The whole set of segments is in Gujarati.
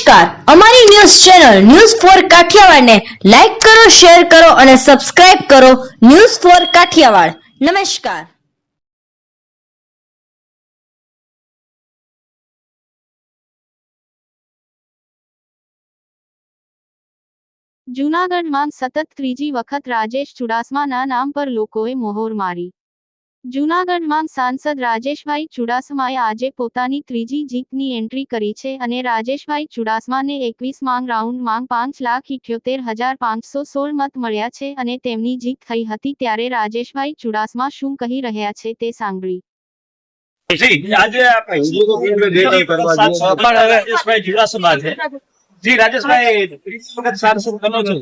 નમસ્કાર, અમારી ન્યૂઝ ચેનલ ન્યૂઝ ફોર કાઠિયાવાડને લાઈક કરો, શેર કરો અને સબસ્ક્રાઇબ કરો. News for Kathiawad. નમસ્કાર. જૂનાગઢમાં સતત ત્રીજી વખત રાજેશ ચુડાસમાના નામ પર લોકોએ મહોર મારી. જૂનાગઢમાં સાંસદ રાજેશભાઈ ચુડાસમાએ આજે પોતાની ત્રીજી જીતની એન્ટ્રી કરી છે અને રાજેશભાઈ ચુડાસમાને 21 રાઉન્ડમાં 5,78,516 મત મળ્યા છે અને તેમની જીત થઈ હતી. ત્યારે રાજેશભાઈ ચુડાસમા શું કહી રહ્યા છે તે સાંભળી. જી રાજેશભાઈ, સાંસદ બનો છો,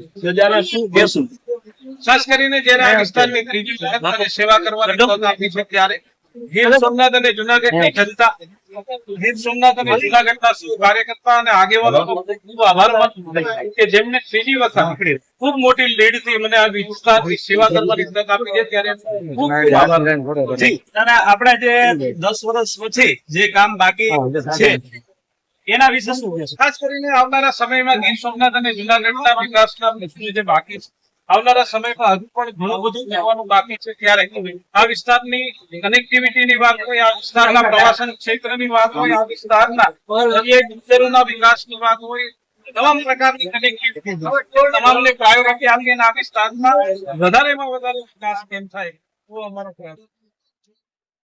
શું કહેશું? ખાસ કરીને જ્યારે આ વિસ્તારની ત્રીજી વખત સેવા કરવાની તક આપી છે ત્યારે ગીર સોમનાથ અને જુનાગઢની જનતા, ગીર સોમનાથ અને જુનાગઢના સૌ કાર્યકર્તા અને આગેવાનોનો ખૂબ આભાર માનું કે જેમને ત્રીજી વખત ખૂબ મોટી લીડથી મને આ વિસ્તારની સેવા કરવાની તક આપી છે ત્યારે ખૂબ આભાર. આપણે જે 10 વર્ષ પછી જે કામ બાકી છે એના વિશે શું કહેશો? ખાસ કરીને આવનારા સમયમાં ગીર સોમનાથ અને જુનાગઢના વિકાસના પ્રશ્નો જે બાકી છે, આવનારા સમયમાં હજુ પણ ઘણું બધું કરવાનું બાકી છે. ત્યારે આ વિસ્તારની કનેક્ટિવિટીની વાત હોય, આ વિસ્તારના પ્રવાસન ક્ષેત્રની વાત હોય, આ વિસ્તારના વિસ્તારોના વિકાસની વાત હોય, તમામ પ્રકારની કનેક્ટિવિટી તમામને પ્રાયોરિટી આપીને આ વિસ્તારમાં વધારેમાં વધારે વિકાસ કેમ થાય એવો અમારો પ્રયાસ.